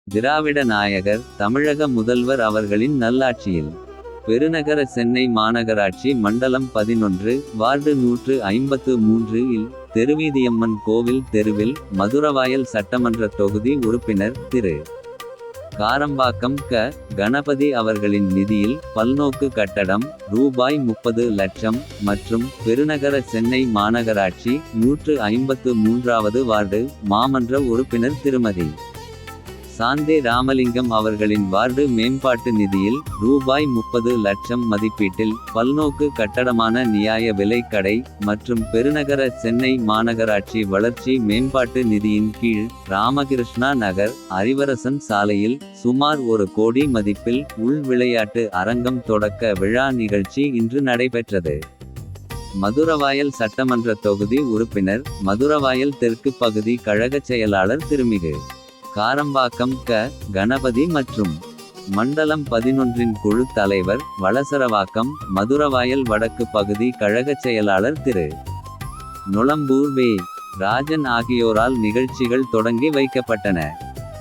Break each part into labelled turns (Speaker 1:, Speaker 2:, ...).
Speaker 1: திராவிட நாயகர் தமிழக முதல்வர் அவர்களின் நல்லாட்சியில் பெருநகர சென்னை மாநகராட்சி மண்டலம் 11 வார்டு 153 இல் தெருவீதியம்மன் கோவில் தெருவில் மதுரவாயல் சட்டமன்ற தொகுதி உறுப்பினர் திரு. காரம்பாக்கம் கணபதி அவர்களின் நிதியில் பல்நோக்கு கட்டடம் ரூபாய் 30 லட்சம் மற்றும் பெருநகர சென்னை மாநகராட்சி 153வது வார்டு மாமன்ற உறுப்பினர் திருமதி. சாந்தே ராமலிங்கம் அவர்களின் வார்டு மேம்பாட்டு நிதியில் ரூபாய் 30 லட்சம் மதிப்பீட்டில் பல்நோக்கு கட்டடமான நியாய விலை கடை மற்றும் பெருநகர சென்னை மாநகராட்சி வளர்ச்சி மேம்பாட்டு நிதியின் கீழ் ராமகிருஷ்ணா நகர் அறிவரசன் சாலையில் சுமார் 1 கோடி மதிப்பில் உள் விளையாட்டு அரங்கம் தொடக்க விழா நிகழ்ச்சி இன்று நடைபெற்றது. மதுரவாயல் சட்டமன்ற தொகுதி உறுப்பினர் மதுரவாயல் தெற்கு பகுதி கழகச் செயலாளர் திருமிகு. காரம்பாக்கம் கணபதி மற்றும் மண்டலம் 11இன் குழு தலைவர் வளசரவாக்கம் மதுரவாயல் வடக்கு பகுதி கழகச் செயலாளர் திரு. நொளம்பூர் வே. ராஜன் ஆகியோரால் நிகழ்ச்சிகள் தொடங்கி வைக்கப்பட்டன.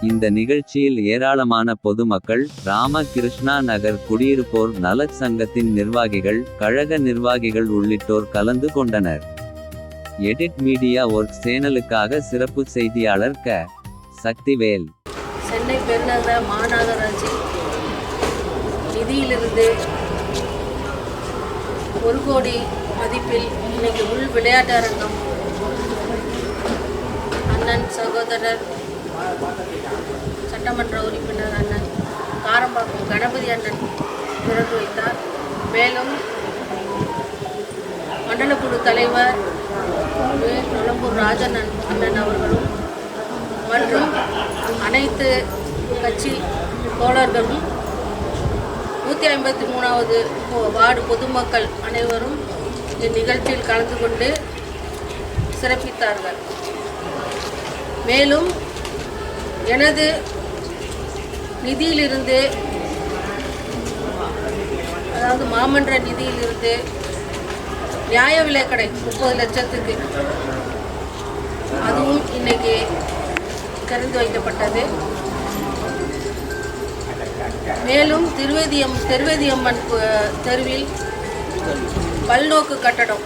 Speaker 1: இந்த நிகழ்ச்சியில் ஏராளமான பொதுமக்கள் ராமகிருஷ்ணா நகர் குடியிருப்போர் நலச் சங்கத்தின் நிர்வாகிகள் கழக நிர்வாகிகள் உள்ளிட்டோர் கலந்து கொண்டனர். எடிட் மீடியா ஒர்க் சேனலுக்காக சிறப்பு செய்தியாளர் சக்திவேல்.
Speaker 2: சென்னை பெருநகர மாநகராட்சி நிதியிலிருந்து 1 கோடி மதிப்பில் இன்னைக்கு உள் விளையாட்டு அரங்கம் அண்ணன் சகோதரர் சட்டமன்ற உறுப்பினர் அண்ணன் காரம்பாக்கம் கணபதி அண்ணன் திறந்து வைத்தார். மேலும் மண்டல குழு தலைவர் நொளம்பூர் ராஜன் அண்ணன் அவர்களும் மற்றும் அனைத்து கட்சி தோழர்களும் 153வது வார்டு பொதுமக்கள் அனைவரும் இந்நிகழ்ச்சியில் கலந்து கொண்டு சிறப்பித்தார்கள். மேலும் எனது நிதியிலிருந்து அதாவது மாமன்ற நிதியிலிருந்து நியாய விலைக்கடை 30 லட்சத்துக்கு அதுவும் இன்னைக்கு திறந்து வைக்கப்பட்டது. மேலும் திருவேதியம்மன் தெருவில் பல்நோக்கு கட்டடம்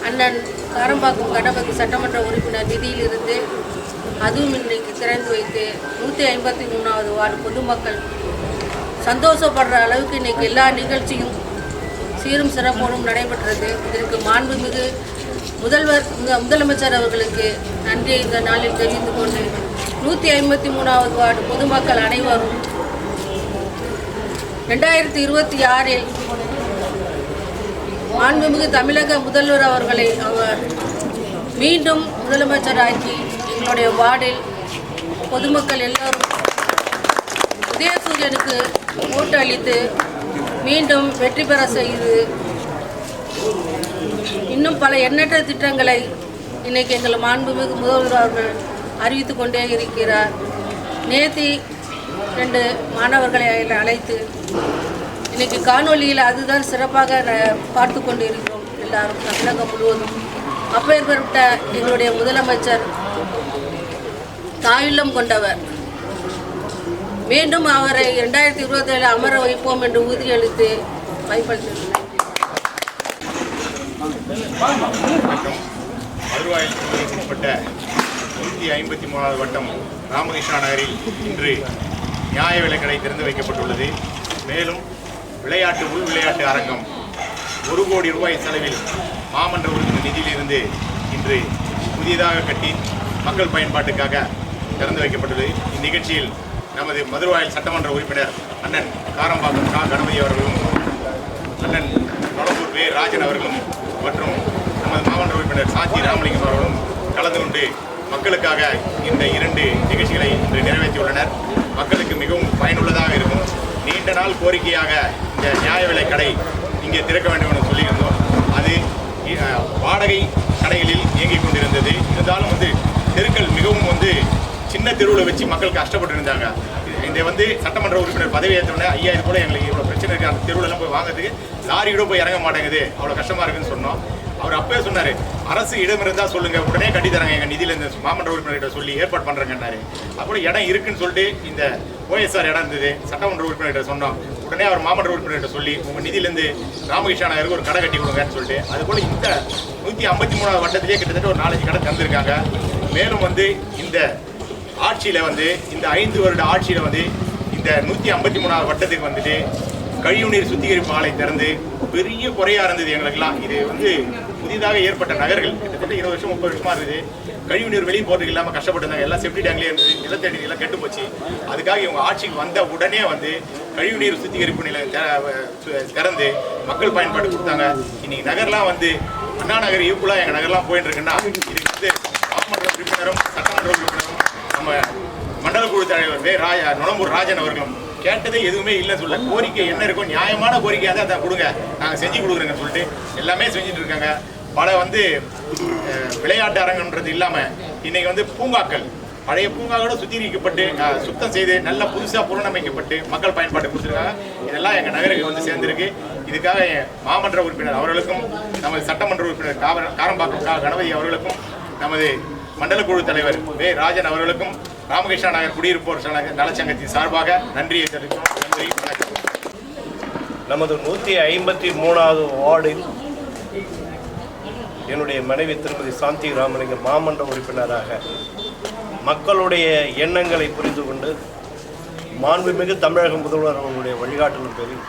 Speaker 2: அண்ணன் காரம்பாக்கம் கணபதி சட்டமன்ற உறுப்பினர் நிதியிலிருந்து அதுவும் இன்னைக்கு திறந்து வைத்து 153வது வார்டு பொதுமக்கள் சந்தோஷப்படுற அளவுக்கு இன்னைக்கு எல்லா நிகழ்ச்சியும் சீரும் சிறப்போடும் நடைபெற்றது. இதற்கு மாண்புமிகு முதலமைச்சர் அவர்களுக்கு நன்றியை இந்த நாளில் தெரிந்து கொண்டு 153வது வார்டு பொதுமக்கள் அனைவரும் 2026இல் மாண்புமிகு தமிழக முதல்வர் அவர்களை மீண்டும் முதலமைச்சராக்கி எங்களுடைய வார்டில் பொதுமக்கள் எல்லோரும் உதயசூரியனுக்கு ஓட்டு அளித்து மீண்டும் வெற்றி பெற செய்து இன்னும் பல எண்ணற்ற திட்டங்களை இன்றைக்கி எங்கள் மாண்புமிகு முதல்வர் அவர்கள் அறிவித்து கொண்டே இருக்கிறார். நேற்று 2 மாணவர்களை அழைத்து இன்றைக்கி காணொலியில் அதுதான் சிறப்பாக பார்த்து கொண்டு இருக்கிறோம் எல்லாரும் தமிழகம் முழுவதும். அப்பேற்பட்ட எங்களுடைய முதலமைச்சர் தாயுள்ளம் கொண்டவர். மீண்டும் அவரை 2027 அமர வைப்போம் என்று உறுதியளித்து வாய்ப்பளித்துள்ளனர்.
Speaker 3: மதுரவாயல் தொகுதிக்கு உட்பட்ட 153வது வட்டம் ராமகிருஷ்ணா நகரில் இன்று நியாய விலைக்கடை திறந்து வைக்கப்பட்டுள்ளது. மேலும் உள் விளையாட்டு அரங்கம் 1 கோடி ரூபாய் செலவில் மாமன்ற உறுப்பினர் நிதியிலிருந்து இன்று புதியதாக கட்டி மக்கள் பயன்பாட்டுக்காக திறந்து வைக்கப்பட்டுள்ளது. இந்நிகழ்ச்சியில் நமது மதுரவாயல் சட்டமன்ற உறுப்பினர் அண்ணன் காரம்பாக்கம் கணபதி அவர்களும் அண்ணன் நொளம்பூர் வே. ராஜன் அவர்களும் மற்றும் நமது மாவட்ட உறுப்பினர் சாந்தி ராமலிங்கம் அவர்களும் கலந்து கொண்டு மக்களுக்காக இந்த 2 நிகழ்ச்சிகளை இன்று நிறைவேற்றியுள்ளனர். மக்களுக்கு மிகவும் பயனுள்ளதாக இருக்கும். நீண்ட நாள் கோரிக்கையாக இந்த நியாய விலை கடை இங்கே திறக்க வேண்டும் என்று சொல்லியிருந்தோம். அது வாடகை கடைகளில் இயங்கிக் கொண்டிருந்தது. இருந்தாலும் தெருக்கள் மிகவும் சின்ன தெருவில் வச்சு மக்கள் கஷ்டப்பட்டு இருந்தாங்க. இந்த சட்டமன்ற உறுப்பினர் பதவி ஏற்றோடனே ஐயா இது போல எங்களுக்கு இவ்வளோ பிரச்சனை இருக்குது, அந்த தெருவிலெல்லாம் போய் வாங்கிறதுக்கு லாரி கூட போய் இறங்க மாட்டேங்குது, அவ்வளோ கஷ்டமாக இருக்குதுன்னு சொன்னோம். அவர் அப்பவே சொன்னார், அரசு இடம் இருந்தால் சொல்லுங்கள், உடனே கட்டித்தராங்க, எங்கள் நிதியில் இந்த மாமன்ற உறுப்பினர்கிட்ட சொல்லி ஏற்பாடு பண்ணுறேங்கன்னாரு. அப்புறம் இடம் இருக்குன்னு சொல்லிட்டு இந்த OSR இடம் இருந்தது, சட்டமன்ற உறுப்பினர்கிட்ட சொன்னோம். உடனே அவர் மாமன்ற உறுப்பினர்கிட்ட சொல்லி உங்கள் நிதியிலேருந்து ராமகிருஷ்ணா நகருக்கு ஒரு கடை கட்டி கொடுங்கன்னு சொல்லிட்டு, அதுபோல் இந்த 153வது வட்டத்திலேயே கிட்டத்தட்ட ஒரு 4-5 கடை தந்திருக்காங்க. மேலும் இந்த ஆட்சியில் இந்த 5 வருட ஆட்சியில் இந்த 153வது வட்டத்துக்கு கழிவுநீர் சுத்திகரிப்பு ஆலை திறந்து பெரிய குறையாக இருந்தது எங்களுக்கெல்லாம். இது புதிதாக ஏற்பட்ட நகர்கள், கிட்டத்தட்ட 20 வருஷம் 30 வருஷமாக இருக்குது. கழிவுநீர் வெளியே போகிறதுக்கு இல்லாமல் கஷ்டப்பட்டுருந்தாங்க. எல்லாம் செப்டி டேங்க்லேயே இருந்தது, நிலத்தடி எல்லாம் கெட்டு போச்சு. அதுக்காக இவங்க ஆட்சிக்கு வந்த உடனே கழிவுநீர் சுத்திகரிப்பு நிலையம் திறந்து மக்கள் பயன்பாடு கொடுத்தாங்க. இன்னைக்கு நகர்லாம் அண்ணா நகர் ஈக்குவலாக எங்கள் நகர்லாம் போயிட்டு இருக்குன்னா, இதுக்கு மாமன்ற உறுப்பினரும் சட்டமன்ற உறுப்பினரும் நம்ம மண்டல குழு தலைவர் நுணம்பூர் ராஜன் அவர்களும் கேட்டதே எதுவுமே இல்லைன்னு சொல்ல, கோரிக்கை என்ன இருக்கும், நியாயமான கோரிக்கையாக தான் அதை கொடுங்க, நாங்கள் செஞ்சு கொடுக்குறோங்கன்னு சொல்லிட்டு எல்லாமே செஞ்சுட்டு இருக்காங்க. பல விளையாட்டு அரங்கன்றது இல்லாமல் இன்னைக்கு பூங்காக்கள், பழைய பூங்காக்களோட சுத்திகரிக்கப்பட்டு சுத்தம் செய்து நல்ல புதுசாக புனரமைக்கப்பட்டு மக்கள் பயன்பாடு கொடுத்துருக்காங்க. இதெல்லாம் எங்கள் நகருக்கு சேர்ந்துருக்கு. இதுக்காக மாமன்ற உறுப்பினர் அவர்களுக்கும் நமது சட்டமன்ற உறுப்பினர் காரம்பாக்கம் கணபதி அவர்களுக்கும் நமது மண்டல குழு தலைவர் ராஜன் அவர்களுக்கும் ராமகிருஷ்ணா நகர் குடியிருப்போர் நலச்சங்கத்தின் சார்பாக நன்றியை தெரிவிக்கிறோம். நன்றி, வணக்கம்.
Speaker 4: நமது 153வது வார்டில் என்னுடைய மனைவி திருமதி சாந்தி ராமலிங்கம் மாமன்ற உறுப்பினராக மக்களுடைய எண்ணங்களை புரிந்து கொண்டு மாண்புமிகு தமிழக முதல்வர் அவர்களுடைய வழிகாட்டலும் பேரில்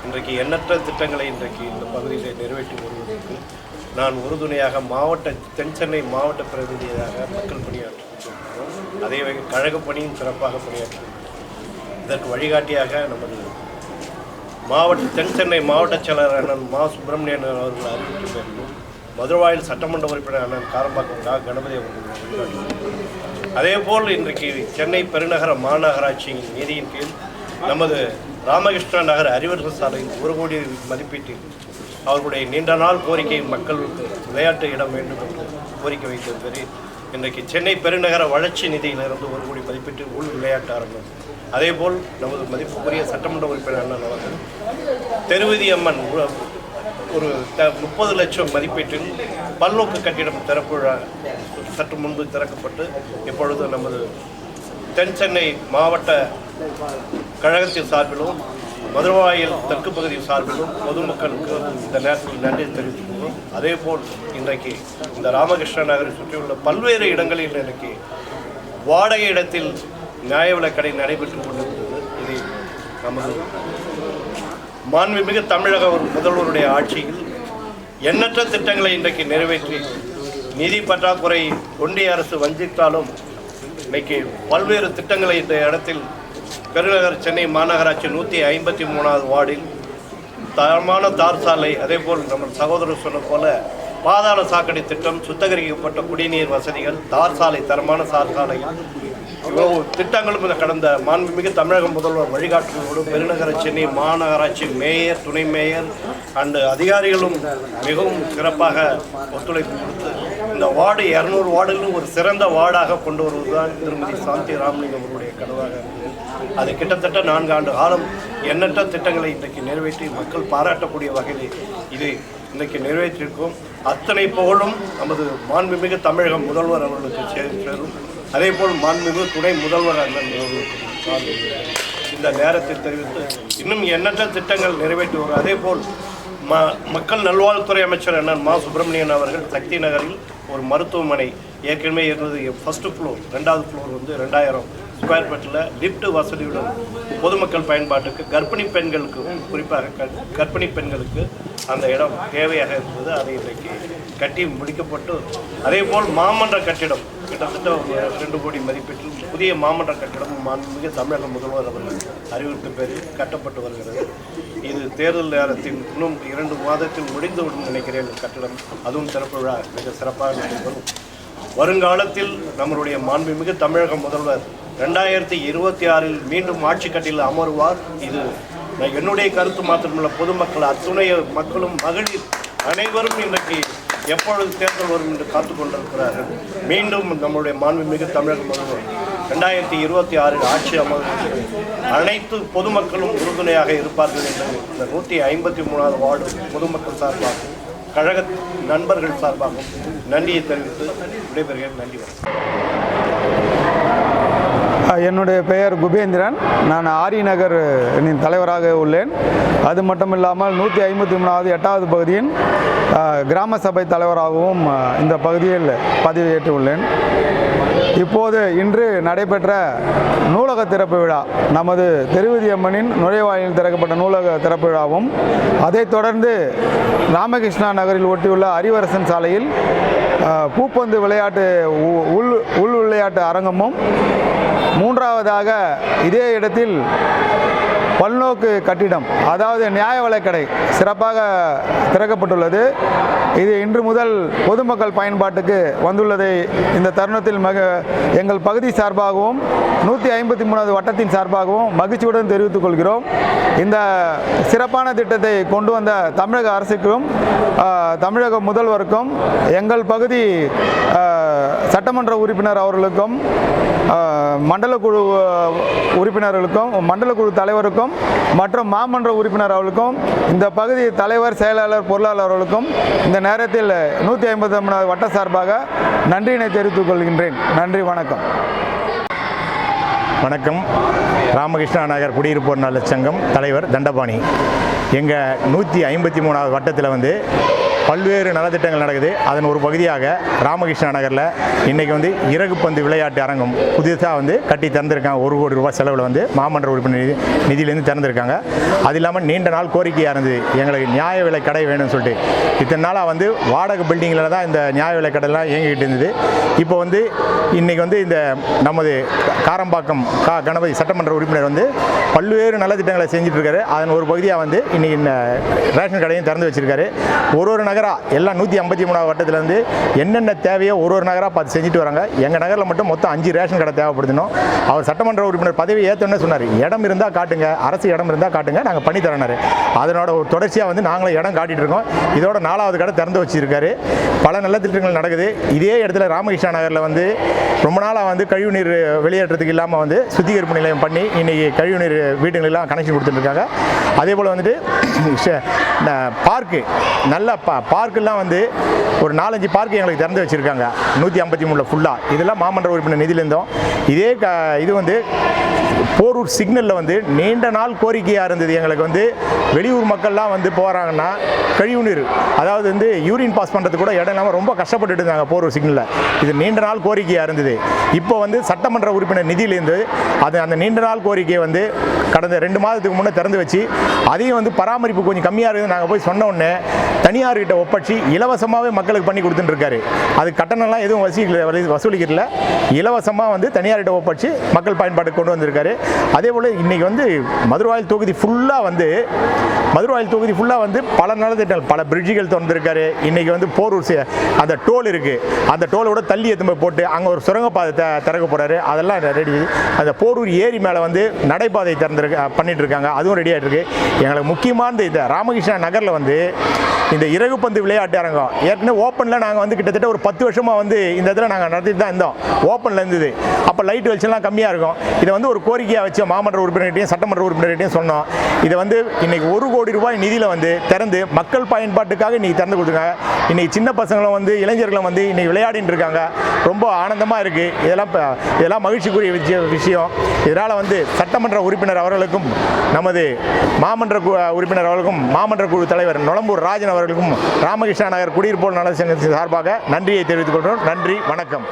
Speaker 4: இன்றைக்கு எண்ணற்ற திட்டங்களை இன்றைக்கு இந்த பகுதியில் நிறைவேற்றி வருவதற்கு நான் உறுதுணையாக தென் சென்னை மாவட்ட பிரதிநிதியாக மக்கள் பணியாற்றிருக்கிறோம். அதே வகை கழக பணியும் சிறப்பாக பணியாற்றிருக்கிறோம். இதற்கு வழிகாட்டியாக நமது தென் சென்னை மாவட்ட செயலர் அண்ணன் மா சுப்பிரமணியன் அவர்கள் அறிவித்து பேரிலும் மதுரவாயில் சட்டமன்ற உறுப்பினர் அண்ணன் காரம்பாக்கம் கணபதி அவர்கள் வழிகாட்டினார். அதேபோல் இன்றைக்கு சென்னை பெருநகர மாநகராட்சியின் நிதியின் கீழ் நமது ராமகிருஷ்ணா நகர் அறிவர்கள் சாலையில் 1 கோடி மதிப்பீட்டில் அவர்களுடைய நீண்ட நாள் கோரிக்கை மக்களுக்கு விளையாட்டு இடம் வேண்டும் என்று கோரிக்கை வைத்தது பேரில் இன்றைக்கு சென்னை பெருநகர வளர்ச்சி நிதியிலிருந்து 1 கோடி மதிப்பீட்டு உள் விளையாட்டு அரங்கம், அதேபோல் நமது மதிப்புக்குரிய சட்டமன்ற உறுப்பினர் அண்ணன் அவர்கள் தெருவதி அம்மன் ஒரு 30 லட்சம் மதிப்பீட்டில் பல்நோக்கு கட்டிடம் திறப்பு சற்று முன்பு திறக்கப்பட்டு இப்பொழுது நமது தென் சென்னை மாவட்ட கழகத்தின் சார்பிலும் மதுரவாயில் தெற்கு பகுதி சார்பிலும் பொதுமக்களுக்கு இந்த நேரத்தில் நன்றி தெரிவித்துள்ளோம். அதேபோல் இன்றைக்கு இந்த ராமகிருஷ்ணா நகரை சுற்றியுள்ள பல்வேறு இடங்களில் இன்றைக்கு வாடகை இடத்தில் நியாய விலைக் கடை நடைபெற்று கொண்டிருந்தது. இது நமது மாண்புமிகு தமிழக முதல்வருடைய ஆட்சியில் எண்ணற்ற திட்டங்களை இன்றைக்கு நிறைவேற்றி நிதி பற்றாக்குறை ஒன்றிய அரசு வஞ்சித்தாலும் இன்றைக்கு பல்வேறு திட்டங்களை இந்த இடத்தில் பெருநகர் சென்னை மாநகராட்சி 153வது வார்டில் தரமான தார் சாலை, அதேபோல் நம்ம சகோதரர் சொன்ன போல பாதாள சாக்கடை திட்டம், சுத்தகரிக்கப்பட்ட குடிநீர் வசதிகள், தார் சாலை, தரமான தார் சாலை, இவ்வளவு திட்டங்களும் கடந்த மாண்புமிகு தமிழக முதல்வர் வழிகாட்டுகளோடு பெருநகர சென்னை மாநகராட்சி மேயர், துணை மேயர் அண்டு அதிகாரிகளும் மிகவும் சிறப்பாக ஒத்துழைப்பு கொடுத்து இந்த வார்டு 200 வார்டுகளும் ஒரு சிறந்த வார்டாக கொண்டு வருவதுதான் திருமதி சாந்தி ராமலிங்கம் அவருடைய கனவாக இருந்தது. அது கிட்டத்தட்ட 4 ஆண்டு காலம் எண்ணற்ற திட்டங்களை இன்றைக்கு நிறைவேற்றி மக்கள் பாராட்டக்கூடிய வகையில் இது இன்றைக்கு நிறைவேற்றியிருக்கோம். அத்தனை புகழும் நமது மாண்புமிகு தமிழக முதல்வர் அவர்களுக்கு சேரும். அதேபோல் மாண்புமிகு துணை முதல்வர் அண்ணன் அவர்களுக்கு இந்த நேரத்தில் தெரிவித்து இன்னும் எண்ணற்ற திட்டங்கள் நிறைவேற்றி வரும். அதேபோல் மக்கள் நல்வாழ்வுத்துறை அமைச்சர் அண்ணன் மா சுப்பிரமணியன் அவர்கள் சக்தி நகரில் ஒரு மருத்துவமனை ஏற்கனவே இருந்தது. ஃபர்ஸ்ட் ஃப்ளோர், 2வது ஃப்ளோர் 2000 ஸ்கொயர் ஃபீட்டில் லிஃப்ட் வசதியுடன் பொதுமக்கள் பயன்பாட்டுக்கு கர்ப்பிணி பெண்களுக்கு, குறிப்பாக கர்ப்பிணி பெண்களுக்கு அந்த இடம் தேவையாக இருந்தது. அதை இன்றைக்கு கட்டி முடிக்கப்பட்டு அதேபோல் மாமன்ற கட்டிடம் கிட்டத்தட்ட 2 கோடி மதிப்பீட்டில் புதிய மாமன்ற கட்டிடம் மாண்புமிகு தமிழக முதல்வர் அவர்கள் அறிவித்த பேரில் கட்டப்பட்டு வருகிறது. இது தேர்தல் நேரத்தில் இன்னும் 2 மாதத்தில் முடிந்துவிடும் நினைக்கிறேன். கட்டிடம் அதுவும் திறப்பு விழா மிக சிறப்பாக நடைபெறும். வருங்காலத்தில் நம்மளுடைய மாண்புமிகு தமிழக முதல்வர் 2026 மீண்டும் ஆட்சி கட்டில் அமருவார். இது என்னுடைய கருத்து மாத்திரமல்ல, பொதுமக்கள் அத்துணை மக்களும் மகளிர் அனைவரும் இன்றைக்கு எப்பொழுது தேர்தல் வரும் என்று காத்து கொண்டிருக்கிறார்கள். மீண்டும் நம்முடைய மாண்புமிகு தமிழக முதல்வர் 2026 ஆட்சி அமர்வு அனைத்து பொதுமக்களும் உறுதுணையாக இருப்பார்கள் என்று இந்த 153வது வார்டு பொதுமக்கள் சார்பாக கழக நண்பர்கள் சார்பாகவும் நன்றியை தெரிவித்து விடைபெறுகிறேன். நன்றி.
Speaker 5: என்னுடைய பெயர் குபேந்திரன். நான் ஆரி நகர் தலைவராக உள்ளேன். அது மட்டும் இல்லாமல் 153வது 8வது பகுதியின் கிராம சபை தலைவராகவும் இந்த பகுதியில் பதவியேற்று உள்ளேன். இப்போது இன்று நடைபெற்ற நூலக திறப்பு விழா, நமது திருவிதியம்மனின் நுழைவாயிலில் திறக்கப்பட்ட நூலக திறப்பு விழாவும், அதைத் தொடர்ந்து ராமகிருஷ்ணா நகரில் ஒட்டியுள்ள அறிவரசன் சாலையில் பூப்பந்து விளையாட்டு உள் விளையாட்டு அரங்கமும், மூன்றாவதாக இதே இடத்தில் பல்நோக்கு கட்டிடம், அதாவது நியாய விலைக்கடை சிறப்பாக திறக்கப்பட்டுள்ளது. இது இன்று முதல் பொதுமக்கள் பயன்பாட்டுக்கு வந்துள்ளதை இந்த தருணத்தில் எங்கள் பகுதி சார்பாகவும் 153வது வட்டத்தின் சார்பாகவும் மகிழ்ச்சியுடன் தெரிவித்துக் கொள்கிறோம். இந்த சிறப்பான திட்டத்தை கொண்டு வந்த தமிழக அரசுக்கும் தமிழக முதல்வருக்கும், எங்கள் பகுதி சட்டமன்ற உறுப்பினர் அவர்களுக்கும், மண்டல குழு உறுப்பினர்களுக்கும், மண்டல குழு தலைவருக்கும் மற்றும் மாமன்ற உறுப்பினர் அவர்களுக்கும், இந்த பகுதி தலைவர், செயலாளர், பொருளாளர் அவர்களுக்கும் இந்த நேரத்தில் 153வது வட்ட சார்பாக நன்றியினை தெரிவித்துக் கொள்கின்றேன். நன்றி, வணக்கம்.
Speaker 3: வணக்கம். ராமகிருஷ்ணா நகர் குடியிருப்போர் நல சங்கம் தலைவர் தண்டபாணி. எங்கள் 153வது வட்டத்தில் பல்வேறு நலத்திட்டங்கள் நடக்குது. அதன் ஒரு பகுதியாக ராமகிருஷ்ணா நகரில் இன்றைக்கி இறகுப்பந்து விளையாட்டு அரங்கம் புதுசாக கட்டி திறந்திருக்காங்க. 1 கோடி ரூபாய் செலவில் மாமன்ற உறுப்பினர் நிதியிலேருந்து திறந்திருக்காங்க. அது இல்லாமல் நீண்ட நாள் கோரிக்கையாக இருந்தது, எங்களுக்கு நியாய விலை கடை வேணும்னு சொல்லிட்டு. இத்தனை நாளாக வாடகை பில்டிங்கில் தான் இந்த நியாய விலை கடைலாம் இயங்கிக்கிட்டு இருந்தது. இப்போ இன்றைக்கி இந்த நமது காரம்பாக்கம் கணபதி சட்டமன்ற உறுப்பினர் பல்வேறு நலத்திட்டங்களை செஞ்சுட்ருக்காரு. அதன் ஒரு பகுதியாக இன்றைக்கி இந்த ரேஷன் கடையும் திறந்து வச்சுருக்காரு. ஒரு நகராக எல்லாம் 153வது வட்டத்தில் என்னென்ன தேவையோ ஒரு நகராக பார்த்து செஞ்சுட்டு வராங்க. எங்கள் நகரில் மட்டும் மொத்தம் 5 ரேஷன் கடை தேவைப்படுத்தணும். அவர் சட்டமன்ற உறுப்பினர் பதவி ஏற்றோன்னே சொன்னார், இடம் இருந்தால் காட்டுங்க, அரசு இடம் இருந்தால் காட்டுங்க, நாங்கள் பண்ணித்தரனார். அதனோட ஒரு தொடர்ச்சியாக நாங்களும் இடம் காட்டிகிட்டு இருக்கோம். இதோட 4வது கடை திறந்து வச்சுருக்காரு. பல நல்ல திட்டங்கள் நடக்குது. இதே இடத்துல ராமகிருஷ்ணா நகரில் ரொம்ப நாளாக கழிவுநீர் வெளியேற்றத்துக்கு இல்லாமல் சுத்திகரிப்பு நிலையம் பண்ணி இன்றைக்கி கழிவுநீர் வீடுகளெல்லாம் கனெக்ஷன் கொடுத்துட்டுருக்காங்க. அதே போல் பார்க்கு, நல்ல பார்க்கெல்லாம் ஒரு 4-5 பார்க்கு எங்களுக்கு திறந்து வச்சுருக்காங்க 153 ஃபுல்லாக. இதெல்லாம் மாமன்ற உறுப்பினர் நிதியிலேருந்தோம். இதே இது போரூர் சிக்னலில் நீண்ட நாள் கோரிக்கையாக இருந்தது. எங்களுக்கு வெளியூர் மக்கள்லாம் போகிறாங்கன்னா கழிவுநீர், அதாவது யூரின் பாஸ் பண்ணுறதுக்கு கூட இடம் இல்லாமல் ரொம்ப கஷ்டப்பட்டுட்டு இருந்தாங்க போரூர் சிக்னலில். இது நீண்ட நாள் கோரிக்கையாக இருந்தது. இப்போ சட்டமன்ற உறுப்பினர் நிதியிலேருந்து அந்த நீண்ட நாள் கோரிக்கையை கடந்த 2 மாதத்துக்கு முன்னே திறந்து வச்சு, அதையும் பராமரிப்பு கொஞ்சம் கம்மியாக இருக்குது நாங்கள் போய் சொன்ன உடனே தனியார்கிட்ட ஒப்படைச்சி இலவசமாகவே மக்களுக்கு பண்ணி கொடுத்துட்டுருக்காரு. அது கட்டணம்லாம் எதுவும் வசூலிக்கிறல, இலவசமாக தனியார்கிட்ட ஒப்படைச்சி மக்கள் பயன்பாட்டுக்கு கொண்டு வந்திருக்காரு. அதே போல் இன்றைக்கி மதுரவாயில் தொகுதி ஃபுல்லாக பல நலத்திட்டங்கள், பல பிரிட்ஜுகள் திறந்திருக்காரு. இன்றைக்கி போரூர் அந்த டோல் இருக்குது, அந்த டோலோட தள்ளி எத்துமே போட்டு அங்கே ஒரு சுரங்கப்பாதை திறக்க போகிறாரு. அதெல்லாம் ரெடி. அந்த போரூர் ஏரி மேலே நடைபாதை பண்ணிட்டு இருக்காங்க. அதுவும் ரெடி ஆகிட்டு இருக்கு. எங்களுக்கு முக்கியமானது இந்த ராமகிருஷ்ணா நகரில் இந்த இறகுப்பந்து விளையாட்டு அரங்கம் ஏற்கனவே ஓப்பனில் நாங்கள் கிட்டத்தட்ட ஒரு 10 வருஷமாக இந்த இதில் நாங்கள் நடத்திட்டு தான் இருந்தோம். ஓப்பனில் இருந்தது. அப்போ லைட் வெளிச்சம்லாம் கம்மியாக இருக்கும். இதை ஒரு கோரிக்கையாக வச்சு மாமன்ற உறுப்பினர்கிட்டையும் சட்டமன்ற உறுப்பினர்கிட்டையும் சொன்னோம். இதை இன்றைக்கி 1 கோடி ரூபாய் நிதியில் திறந்து மக்கள் பயன்பாட்டுக்காக இன்றைக்கி திறந்து கொடுத்துருக்காங்க. இன்றைக்கி சின்ன பசங்களும் இளைஞர்களும் இன்றைக்கி விளையாடிட்டு இருக்காங்க. ரொம்ப ஆனந்தமாக இருக்குது. இதெல்லாம் மகிழ்ச்சிக்குரிய விஷயம். இதனால் சட்டமன்ற உறுப்பினர் அவர்களுக்கும், நமது மாமன்ற உறுப்பினர் அவர்களுக்கும், மாமன்ற குழு தலைவர் நொளம்பூர் ராஜன் அவர்களுக்கும் ராமகிருஷ்ணா நகர் குடியிருப்போர் நல சங்கத்தின் சார்பாக நன்றியை தெரிவித்துக் கொள்கிறோம். நன்றி, வணக்கம்.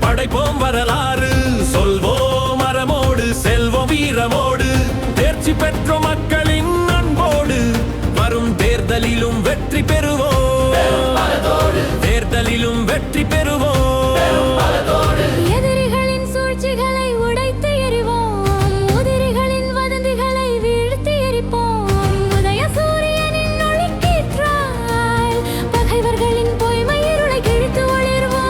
Speaker 6: படைப்போம் வரலாறு, சொல்வோம் அறமோடு, செல்வோம் வீரமோடு, தேர்ச்சி பெற்ற மக்களின் அன்போடு, வரும் தேர்தலிலும் வெற்றி பெறுவோம், தேர்தலிலும் வெற்றி பெறுவோம்.
Speaker 7: எதிரிகளின் சூழ்ச்சிகளை உடைத்து எறிவோம், உதிரிகளின் வதந்திகளை வீழ்த்தி எரிப்போம். உதய சூரியனின் ஒளிக்கீற்றாய் பகைவர்களின் பொய்மை இருளை கிழித்து ஒளிர்வோம்.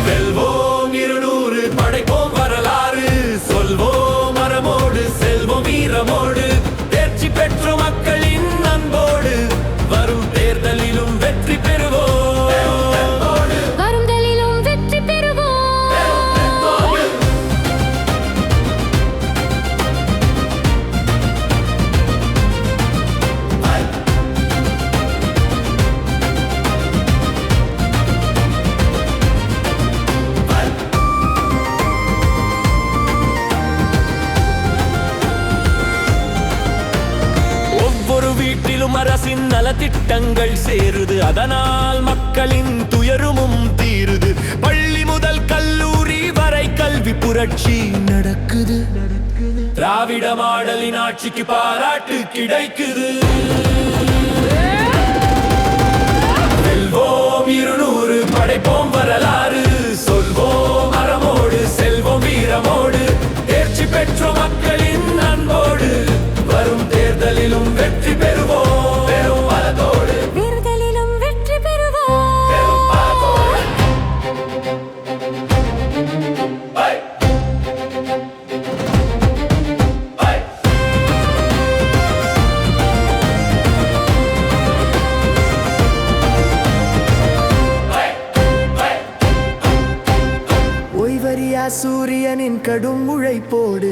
Speaker 6: வெல்வோம் 200, படைப்போம் வரலாறு, நலத்திட்டங்கள் சேருது, அதனால் மக்களின் துயருமும் தீருது. பள்ளி முதல் கல்லூரி வரை கல்வி புரட்சி நடக்குது. திராவிட மாடலின் ஆட்சிக்கு பாராட்டு கிடைக்குது. வெல்வோம் 200 படைப்போம் வரலாறு, சொல்வோம் அறமோடு செல்வோம் வீரமோடு, தேர்ச்சி பெற்ற மக்களின் அன்போடு, வரும் தேர்தலிலும் வெற்றி பெறுவோம் பெரும் பலத்தோடு.
Speaker 7: தேர்தலிலும் வெற்றி பெறுவோம்.
Speaker 6: பெரும் பலத்தோடு. பை. பை. பை. பை.
Speaker 8: ஓய்வறியா சூரியனின் கடும் உழைப்போடு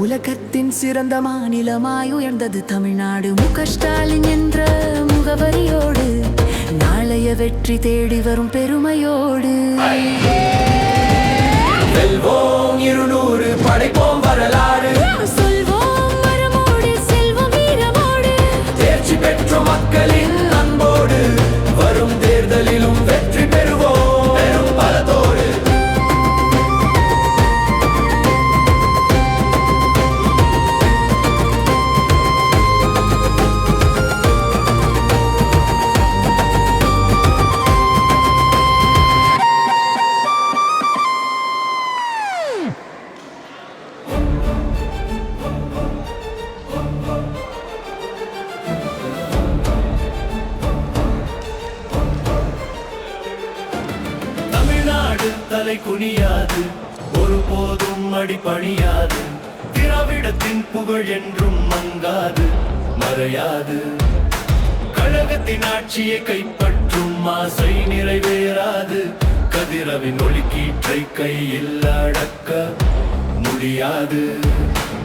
Speaker 8: உலகத்தின் சிறந்த மாநிலமாய் உயர்ந்தது தமிழ்நாடு.
Speaker 7: ஸ்டாலின் என்ற முகவரியோடு நாளைய வெற்றி தேடி வரும் பெருமையோடு.
Speaker 6: வெல்வோம் 200 படைப்போம் வரலாறு,
Speaker 7: சொல்வோம் மரமோடு செல்வம் வீரமோடு,
Speaker 6: தேர்ச்சி பெற்ற மக்களின் அன்போடு, வரும் தேர்தலிலும் வெற்றி பெறுவோம் பெரும் பலத்தோடு. தமிழ்நாடு தலை குனியாது, ஒருபோதும் அடிபணியாது, திராவிடத்தின் புகழ் என்றும் மங்காது மறையாது. கழகத்தின் ஆட்சியை கைப்பற்றும் ஆசை நிறைவேறாது, கதிரவின் ஒளிக்கீற்றை கையில் அடக்க முடியாது.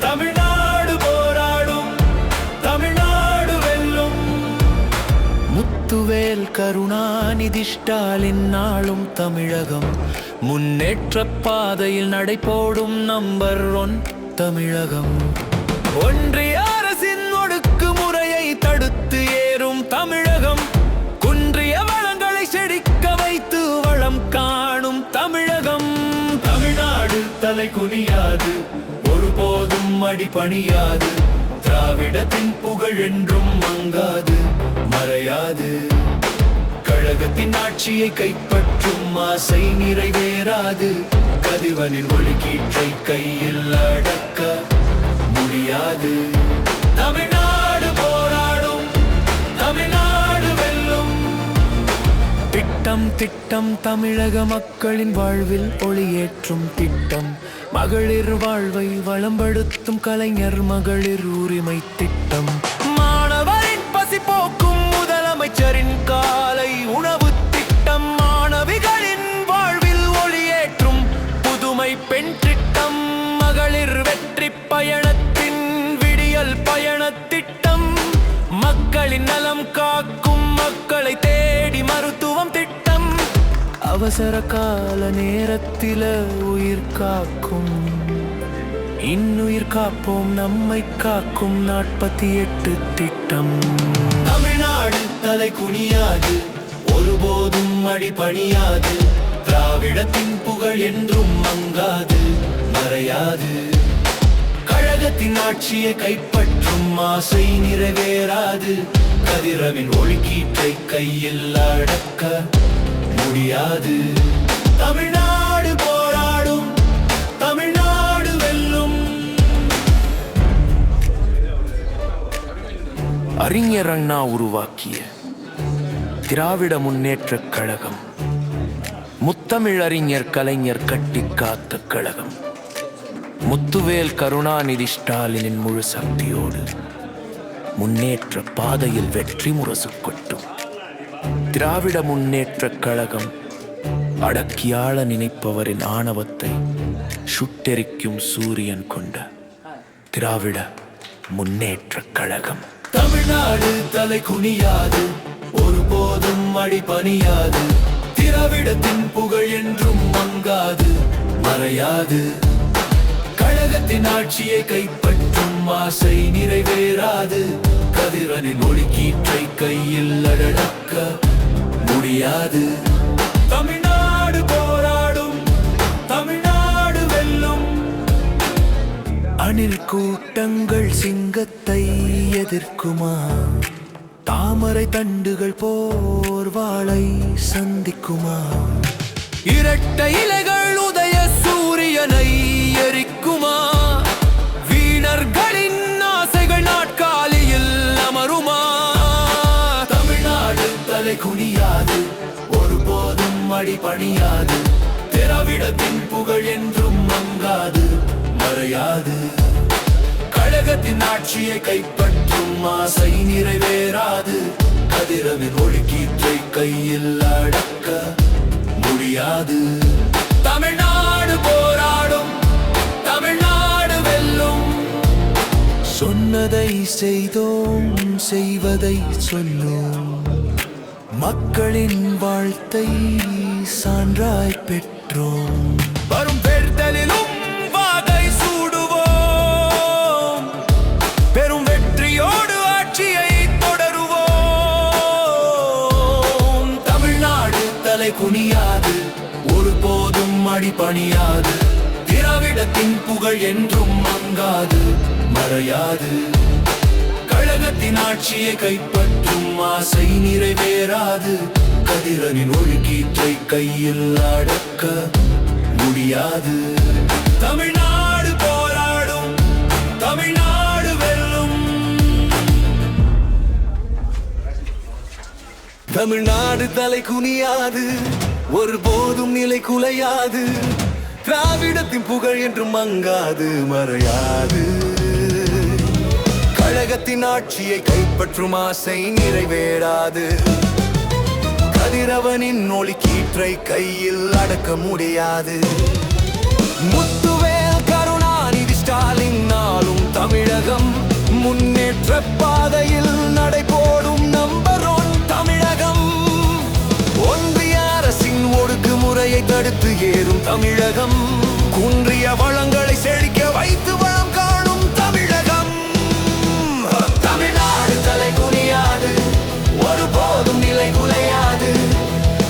Speaker 6: தமிழ்நாடு போராடும், தமிழ்நாடு வெல்லும்.
Speaker 8: முத்துவேல் கருணாநிதி ஸ்டாலின் நாளும் தமிழகம் முன்னேற்ற பாதையில் நடைபோடும் நம்பர் 1 தமிழகம். ஒன்றிய அரசின் ஒடுக்குமுறையை தடுத்து ஏறும் தமிழகம், குன்றிய வளங்களை செழிக்க வைத்து வளம் காணும் தமிழகம்.
Speaker 6: தமிழ்நாடு தலை குனியாது, ஒருபோதும் அடிபணியாது, திராவிடத்தின் புகழ் என்றும் மங்காது மறையாது. கழகத்தின் ஆட்சியை கைப்பற்றும் ஆசை நிறைவேறாது, கதிரவனின் ஒளிக்கீற்றை கையில் அடக்க முடியாது. தமிழ்நாடு போராடும், தமிழ்நாடு வெல்லும்.
Speaker 8: திட்டம் திட்டம் தமிழக மக்களின் வாழ்வில் ஒளியேற்றும் திட்டம், மகளிர் வாழ்வை வளம்படுத்தும் கலைஞர் மகளிர் உரிமை திட்டம், மாணவரின் பசி போக்கும் முதலமைச்சரின் காலை உணவு திட்டம், மாணவிகளின் வாழ்வில் ஒளியேற்றும் புதுமை பெண் திட்டம், மகளிர் வெற்றி பயணத்தின் விடியல் பயண திட்டம், மக்களின் நலம் காக்கும் மக்களை தேடி மருத்துவம் திட்டம், அவசர கால நேரத்தில உயிர் காக்கும், இன்னுயிர் காப்போம் நம்மை காக்கும் 48 திட்டம்.
Speaker 6: தமிழ்நாடு தலை குனியாது, ஒருபோதும் அடிபணியாது, திராவிடத்தின் புகழ் என்றும் மங்காது மறையாது. கழகத்தின் ஆட்சியை கைப்பற்றும் ஆசை நிறைவேறாது, கதிரவின் ஒளிக்கீற்றை கையில் அடக்க முடியாது. தமிழ்நாடு போராடும், தமிழ்நாடு வெல்லும்.
Speaker 8: அறிஞர் அண்ணா உருவாக்கிய திராவிட முன்னேற்றக் கழகம், முத்தமிழறிஞர் கலைஞர் கட்டி காத்த கழகம், முத்துவேல் கருணாநிதி ஸ்டாலினின் முழு சக்தியோடு முன்னேற்ற பாதையில் வெற்றி முரசு கொட்டும். திராவிட முன்னேற்றக் கழகம் அடக்கியாள நினைப்பவரின் ஆணவத்தை சுட்டெரிக்கும் சூரியன் கொண்ட திராவிட முன்னேற்றக் கழகம்.
Speaker 6: தமிழ்நாடு தலை குனியாது, ஒருபோதும் அடிபணியாது, திராவிடத்தின் புகழ் என்றும் மங்காது மறையாது. கழகத்தின் ஆட்சியை கைப்பற்றும் ஆசை நிறைவேறாது. கதிரவனின் ஒளிக்கீற்றை கையில் அடக்க முடியாது. தமிழ்நாடு போராடும், தமிழ்நாடு வெல்லும். அணில் கூட்டங்கள் சிங்கத்தை எதிர்க்குமா? தாமரை தண்டுகள் போர்வாளை சந்திக்குமா? இரட்டை இலைகள் உதய சூரியனை எரிக்குமா? வீணர்களின் ஆசைகள் நாட்காலியில் அமருமா? தமிழ்நாடு தலை குனியாது, ஒருபோதும் அடிபணியாது. திராவிடத்தின் புகழ் என்றும் மங்காது, மறையாது. கழகத்தின் ஆட்சியை கைப்பற்றும் ஆசை நிறைவேறாது. கதிரவனின் ஒளிக்கீற்றை கையில் அடக்க முடியாது. தமிழ்நாடு போராடும், தமிழ்நாடு வெல்லும். சொன்னதை செய்தோம், செய்வதை சொன்னோம். மக்களின் வாழ்த்தை சான்றாய் பெற்றோம். வரும் தேர்தலிலும் வாகை சூடுவோம். பெரும் வெற்றியோடு ஆட்சியை தொடருவோம். தமிழ்நாடு தலை குனியாது, ஒருபோதும் அடிபணியாது. திராவிடத்தின் புகழ் என்றும் மங்காது, மறையாது. கழகத்தின் ஆட்சியை கைப்பற்றும் ஆசை நிறைவேறாது. கதிரவனின் ஒளிக்கீற்றை கையில் அடக்க முடியாது. தமிழ்நாடு போராடும், தமிழ்நாடு வெல்லும். தமிழ்நாடு தலை குனியாது, ஒருபோதும் நிலை குலையாது. திராவிடத்தின் புகழ் என்றும் மங்காது, மறையாது. கழகத்தின் ஆட்சியை கைப்பற்றும் ஆசை நிறைவேறாது. கதிரவனின் ஒளிக்கீற்றை கையில் அடக்க முடியாது. முத்துவேல் கருணாநிதி ஸ்டாலின் நாளும் தமிழகம் முன்னேற்ற பாதையில் நடைபோடும் நம்பர் 1 தமிழகம். ஒன்றிய அரசின் ஒடுக்குமுறையை தடுத்து ஏறும் தமிழகம். குன்றிய வளங்களை செழிக்க வைத்து வளம் காணும் தமிழகம். தமிழ்நாடு தலை குனியாது, ஒருபோதும் நிலை குலையாது.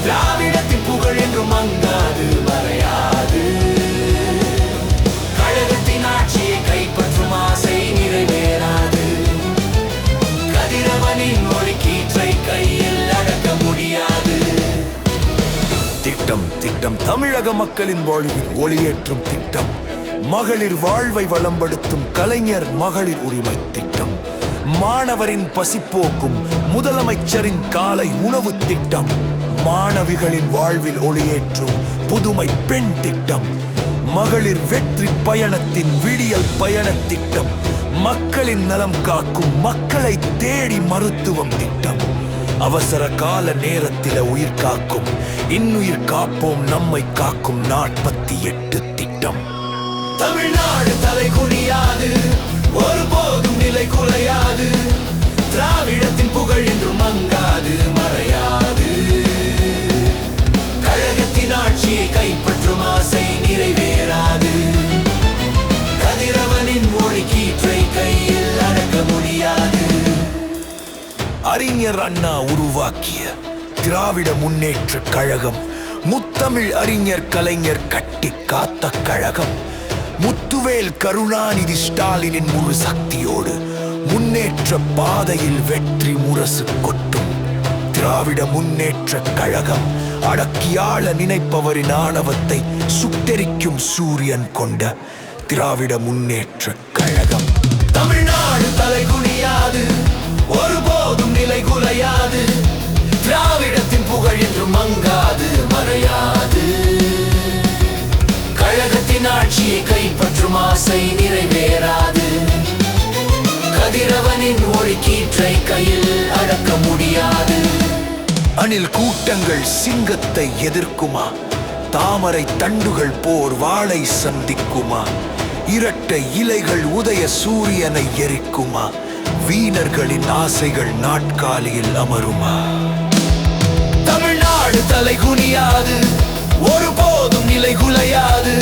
Speaker 6: திராவிடத்தின் புகழ் என்றும் மங்காது, மறையாது. கழகத்தின் ஆட்சியை கைப்பற்றும் ஆசை நிறைவேறாது. கதிரவனின் ஒளிக்கீற்றை கையில் அடக்க முடியாது. திட்டம் திட்டம் தமிழக மக்களின் வாழ்வில் ஒளியேற்றும் திட்டம். மகளிர் வாழ்வை வளம்படுத்தும் கலைஞர் மகளிர் உரிமை திட்டம். மாணவரின் பசிப்போக்கும் முதலமைச்சரின் காலை உணவு திட்டம். மாணவிகளின் வாழ்வில் ஒளியேற்றும் புதுமை பெண் திட்டம். மகளிர் வெற்றி பயணத்தின் விடியல் பயண திட்டம். மக்களின் நலம் காக்கும் மக்களை தேடி மருத்துவம் திட்டம். அவசர கால நேரத்தில உயிர் காக்கும் இன்னுயிர் காப்போம் நம்மை காக்கும் 48 திட்டம். தமிழ்நாடு தலை குனியாது, ஒருபோதும் நிலை குலையாது. திராவிடத்தின் புகழ் என்றும் மங்காது, மறையாது. கழகத்தின் ஆட்சியை கைப்பற்றும் ஆசை நிறைவேறாது. கதிரவனின் ஒளிக்கீற்றை கையில் அடக்க முடியாது. அறிஞர் அண்ணா உருவாக்கிய திராவிட முன்னேற்ற கழகம், முத்தமிழ் அறிஞர் கலைஞர் கட்டி காத்த கழகம். முத்துவேல் கருணாநிதி ஸ்டாலினின் முழு சக்தியோடு முன்னேற்ற பாதையில் வெற்றி முரசு கொட்டும் திராவிட முன்னேற்ற கழகம். அடக்கியாள நினைப்பவரின் ஆணவத்தை சுட்டெரிக்கும் சூரியன் கொண்ட திராவிட முன்னேற்ற கழகம். தமிழ்நாடு தலை குனியாது, ஒருபோதும் நிலை குலையாது. திராவிடத்தின் புகழ் என்றும் மங்காது, மறையாது. கழகத்தின் ஆட்சியை கைப்பற்றும் ஆசை நிறைவேறாது. கதிரவனின் ஒளிக்கீற்றை கையில் அடக்க முடியாது. அணில் கூட்டங்கள் சிங்கத்தை எதிர்க்குமா? தாமரை தண்டுகள் போர் வாளை சந்திக்குமா? இரட்டை இலைகள் உதய சூரியனை எரிக்குமா? வீணர்களின் ஆசைகள் நாட்காலியில் அமருமா? தமிழ்நாடு தலை குனியாது, ஒருபோதும் நிலை குலையாது.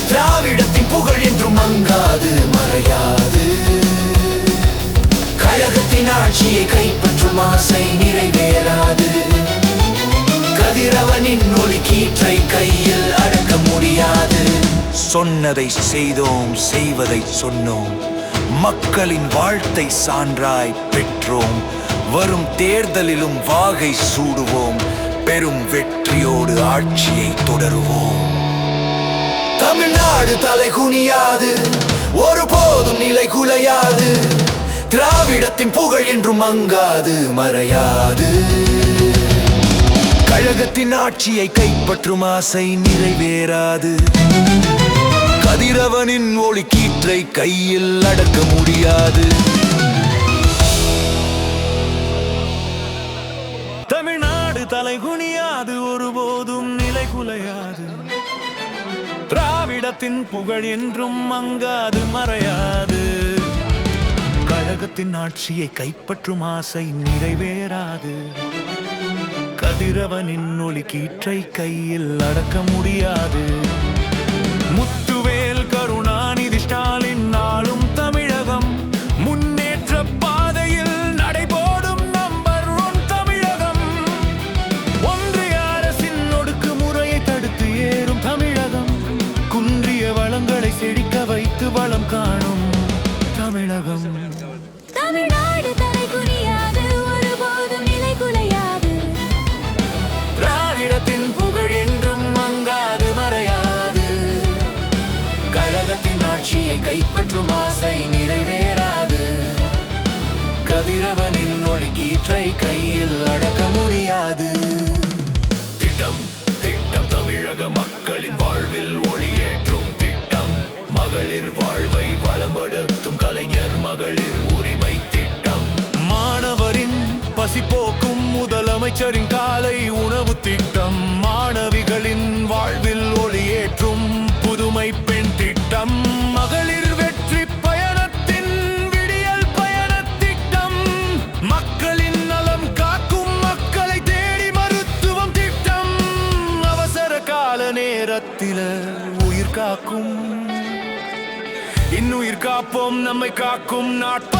Speaker 6: திராவிடத்தின் புகழ் என்றும் மங்காது, மறையாது. கழகத்தின் ஆட்சியை கைப்பற்றும் ஆசை நிறைவேறாது. கதிரவனின் ஒளி கீற்றை கையில் அடக்க முடியாது.
Speaker 8: சொன்னதை செய்தோம், செய்வதை சொன்னோம், மக்களின் வாழ்த்தை சான்றாய் பெற்றோம். வரும் தேர்தலிலும் வாகை சூடுவோம், பெரும் வெற்றியோடு ஆட்சியை தொடருவோம்.
Speaker 6: தமிழ்நாடு தலை குனியாது, ஒருபோதும் நிலை குலையாது. திராவிடத்தின் புகழ் என்றும் மங்காது மறையாது.
Speaker 8: கழகத்தின் ஆட்சியை கைப்பற்றும் ஆசை நிறைவேறாது. கதிரவனின் ஒளி கீற்றை கையில் அடக்க முடியாது. தமிழ்நாடு தலை குனியாது, ஒருபோதும் நிலை குலையாது. திராவிடத்தின் புகழ் என்றும் மங்காது மறையாது. கழகத்தின் ஆட்சியை கைப்பற்றும் ஆசை நிறைவேறாது. கதிரவனின் ஒளி கீற்றை கையில் அடக்க முடியாது. முத்துவேல் கருணாநிதி ஸ்டாலின் ஆளும் தமிழகம் முன்னேற்ற பாதையில் நடைபோடும் நம்பர் 1 தமிழகம். ஒன்றிய அரசின் ஒடுக்குமுறையை தடுத்து ஏறும் தமிழகம். குன்றிய வளங்களை செழிக்க வைத்து வளம் காணும் தமிழகம்.
Speaker 7: தமிழ்நாடு தலை குனியாது, ஒருபோதும் நிலை குலையாது.
Speaker 8: திராவிடத்தின் புகழ் என்றும் மங்காது மறையாது. கழகத்தின் ஆட்சியை கைப்பற்றும் ஆசை நிறைவேறாது. கதிரவனின் ஒளி கீற்றை கையில் அடக்க முடியாது. திட்டம் திட்டம் தமிழக மக்களின் வாழ்வில் ஒளியேற்றும் திட்டம். மகளிர் வாழ்வை வளப்படுத்தும் கலைஞர் மகளிர் உரிமை திட்டம். மாணவரின் பசி போக்கும் முதலமைச்சரின் காலை உணவு திட்டம். மாணவிகளின் வாழ்வில் ஒளியேற்றும் புதுமை பெண் திட்டம். மகளிர் வெற்றி பயணத்தின் விடியல் பயண திட்டம். மக்களின் நலம் காக்கும் மக்களை தேடி மருத்துவம் திட்டம். அவசர கால நேரத்தில் உயிர் காக்கும். இன்னுயிர் காப்போம், நம்மை காக்கும் நாட்ப